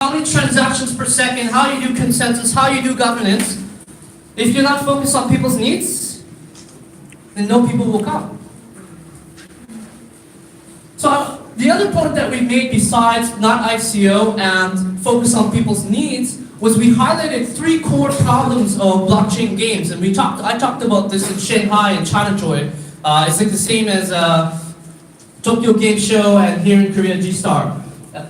how many transactions per second, how you do consensus, how you do governance. If you're not focused on people's needs, then no people will come. So the other point that we made besides not ICO and focus on people's needs was we highlighted 3 core problems of blockchain games. And I talked about this in Shanghai and ChinaJoy. It's like the same as Tokyo Game Show and here in Korea G-Star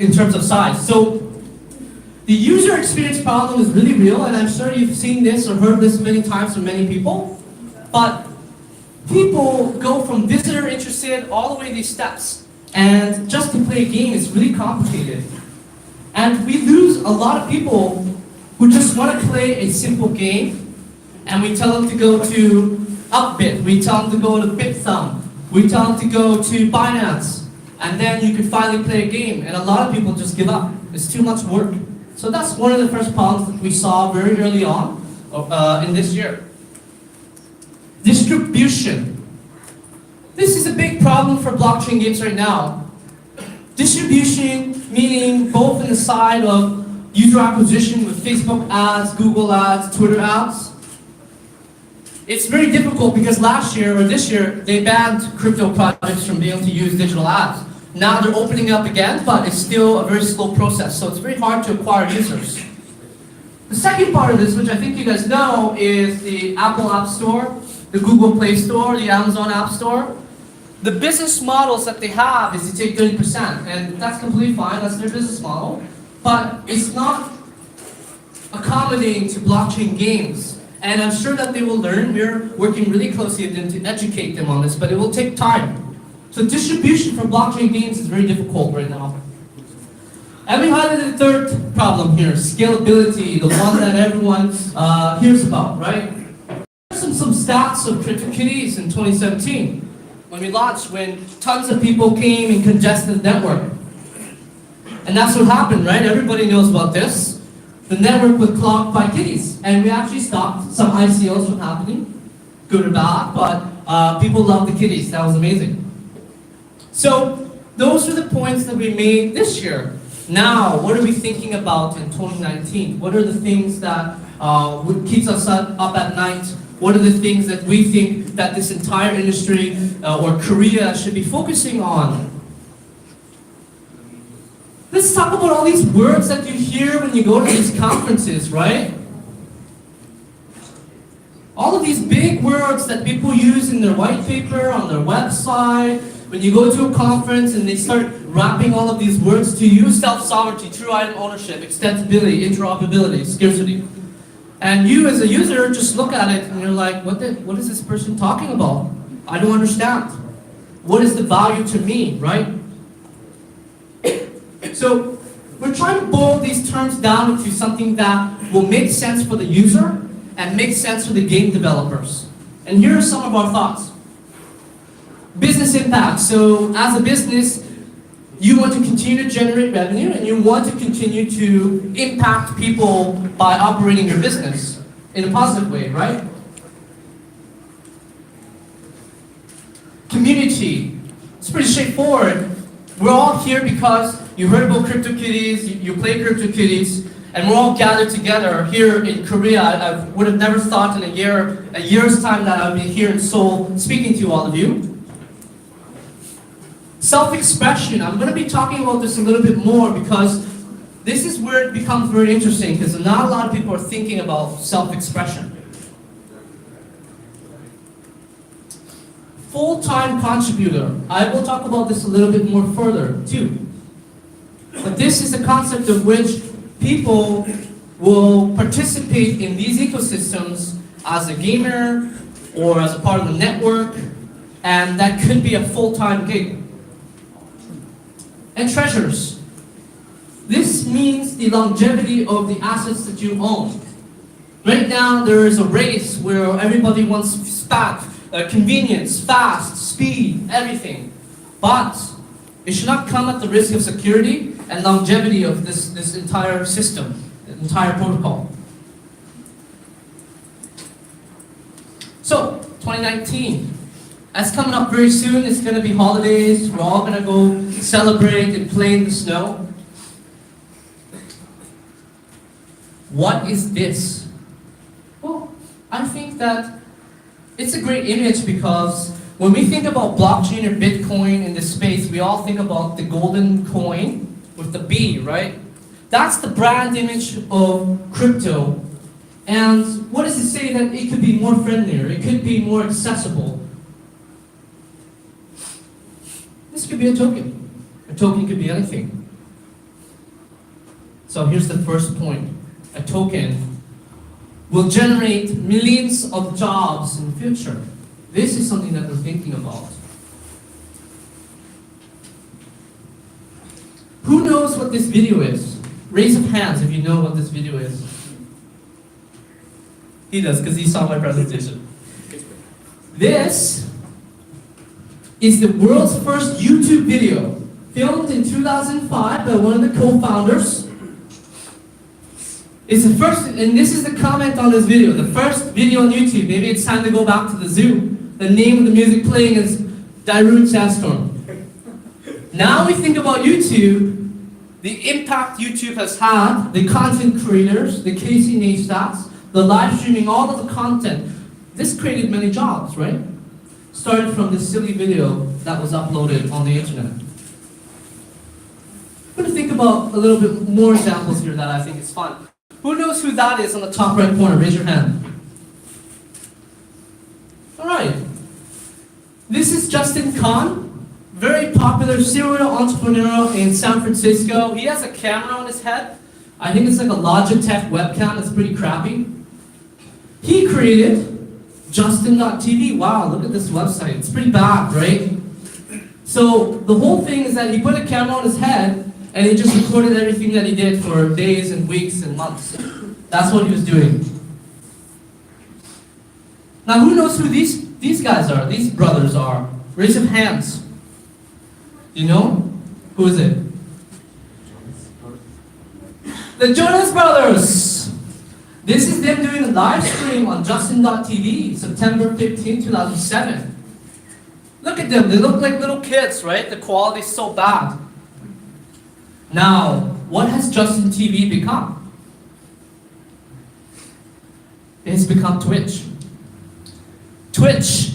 in terms of size. So the user experience problem is really real, and I'm sure you've seen this or heard this many times from many people. But people go from visitor interested all the way these steps. And just to play a game is really complicated. And we lose a lot of people who just want to play a simple game, and we tell them to go to Upbit, we tell them to go to BitThumb, we tell them to go to Binance, and then you can finally play a game. And a lot of people just give up. It's too much work. So that's one of the first problems that we saw very early on in this year. Distribution. This is a big problem for blockchain games right now. Distribution, meaning both in the side of user acquisition with Facebook ads, Google ads, Twitter ads. It's very difficult because last year or this year, they banned crypto projects from being able to use digital ads. Now they're opening up again, but it's still a very slow process, so it's very hard to acquire users. The second part of this, which I think you guys know, is the Apple App Store, the Google Play Store, the Amazon App Store. The business models that they have is to take 30%, and that's completely fine, that's their business model, but it's not accommodating to blockchain games. And I'm sure that they will learn. We're working really closely with them to educate them on this, but it will take time. So distribution for blockchain games is very difficult right now. And we highlighted the third problem here, scalability, the one that everyone hears about, right? Some stats of CryptoKitties in 2017. When we launched, when tons of people came and congested the network. And that's what happened, right? Everybody knows about this. The network was clogged by kitties. And we actually stopped some ICOs from happening, good or bad, but people loved the kitties. That was amazing. So those are the points that we made this year. Now, what are we thinking about in 2019? What are the things that keeps us up at night? What are the things that we think that this entire industry or Korea should be focusing on? Let's talk about all these words that you hear when you go to these conferences, right? All of these big words that people use in their white paper, on their website, when you go to a conference and they start wrapping all of these words to you, self-sovereignty, true item ownership, extensibility, interoperability, scarcity. And you as a user just look at it and you're like, what is this person talking about? I don't understand. What is the value to me, right? So we're trying to boil these terms down into something that will make sense for the user and make sense for the game developers. And here are some of our thoughts. Business impact. So as a business, you want to continue to generate revenue and you want to continue to impact people by operating your business in a positive way, right? Community. It's pretty straightforward. We're all here because you heard about CryptoKitties, you play CryptoKitties, and we're all gathered together here in Korea. I would have never thought in a year's time that I would be here in Seoul speaking to all of you. Self-expression. I'm going to be talking about this a little bit more because this is where it becomes very interesting because not a lot of people are thinking about self-expression. Full-time contributor. I will talk about this a little bit more further too. But this is the concept of which people will participate in these ecosystems as a gamer or as a part of the network, and that could be a full-time gig. And treasures. This means the longevity of the assets that you own. Right now, there is a race where everybody wants convenience, fast, speed, everything. But it should not come at the risk of security and longevity of this entire system, the entire protocol. So, 2019. That's coming up very soon. It's going to be holidays. We're all going to go celebrate and play in the snow. what is this? Well, I think that it's a great image because when we think about blockchain or Bitcoin in this space, we all think about the golden coin with the B, right? That's the brand image of crypto. And what does it say? That it could be more friendlier, it could be more accessible. This could be a token. A token could be anything. So here's the first point. A token will generate millions of jobs in the future. This is something that we're thinking about. Who knows what this video is? Raise of hands if you know what this video is. He does, because he saw my presentation. This is the world's first YouTube video, filmed in 2005 by one of the co-founders. It's the first, and this is the comment on this video, the first video on YouTube. Maybe it's time to go back to the zoo. The name of the music playing is Darude Sandstorm. Now we think about YouTube, the impact YouTube has had, the content creators, the Casey Neistats, the live streaming, all of the content. This created many jobs, right? Started from this silly video that was uploaded on the internet. I'm going to think about a little bit more examples here that I think is fun. Who knows who that is on the top right corner? Raise your hand. All right. This is Justin Kahn, very popular serial entrepreneur in San Francisco. He has a camera on his head. I think it's like a Logitech webcam. It's pretty crappy. He created Justin.tv. Wow, look at this website. It's pretty bad, right? So the whole thing is that he put a camera on his head and he just recorded everything that he did for days and weeks and months. That's what he was doing. Now who knows who these guys are, these brothers are? Raise your hands. You know? Who is it? The Jonas Brothers! This is them doing a live stream on Justin.tv, September 15, 2007. Look at them, they look like little kids, right? The quality is so bad. Now, what has Justin TV become? It has become Twitch. Twitch,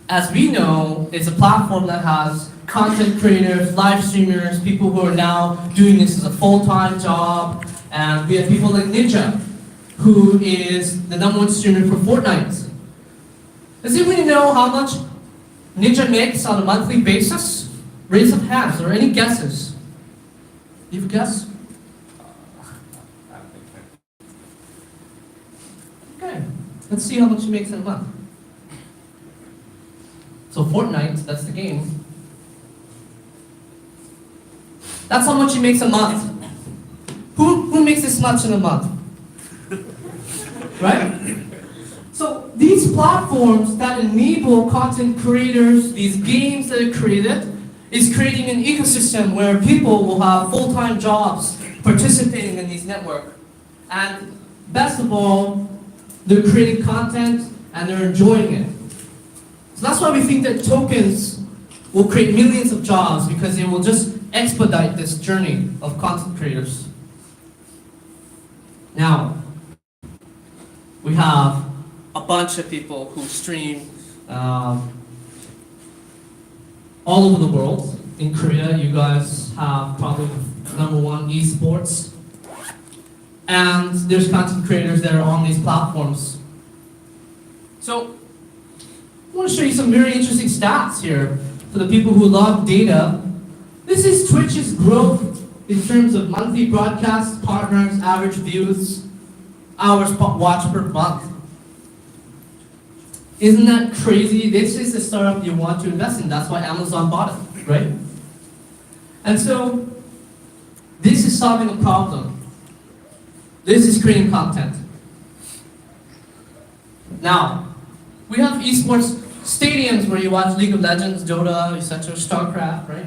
as we know, is a platform that has content creators, live streamers, people who are now doing this as a full-time job, and we have people like Ninja, who is the #1 streamer for Fortnite. Does anybody know how much Ninja makes on a monthly basis? Raise of hands, or any guesses? You have a guess? Okay, let's see how much he makes in a month. So Fortnite, that's the game. That's how much he makes a month. Who makes this much in a month? Right? So these platforms that enable content creators, these games that are created, is creating an ecosystem where people will have full-time jobs participating in these networks. And best of all, they're creating content and they're enjoying it. So that's why we think that tokens will create millions of jobs, because it will just expedite this journey of content creators. Now, we have a bunch of people who stream all over the world. In Korea, you guys have probably #1 esports. And there's content creators that are on these platforms. So, I want to show you some very interesting stats here for the people who love data. This is Twitch's growth in terms of monthly broadcast partners, average views, hours watched per month. Isn't that crazy? This is the startup you want to invest in. That's why Amazon bought it, right? And so, this is solving a problem. This is creating content. Now, we have esports stadiums where you watch League of Legends, Dota, etc., StarCraft, right?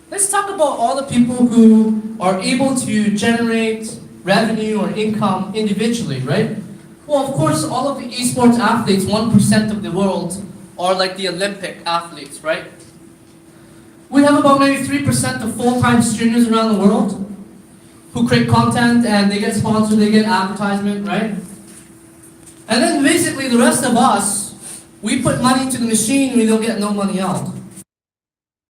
Let's talk about all the people who are able to generate revenue or income individually, right? Well, of course, all of the esports athletes, 1% of the world, are like the Olympic athletes, right? We have about maybe 3% of full-time streamers around the world who create content and they get sponsored, they get advertisement, right? And then basically the rest of us, we put money into the machine and we don't get no money out.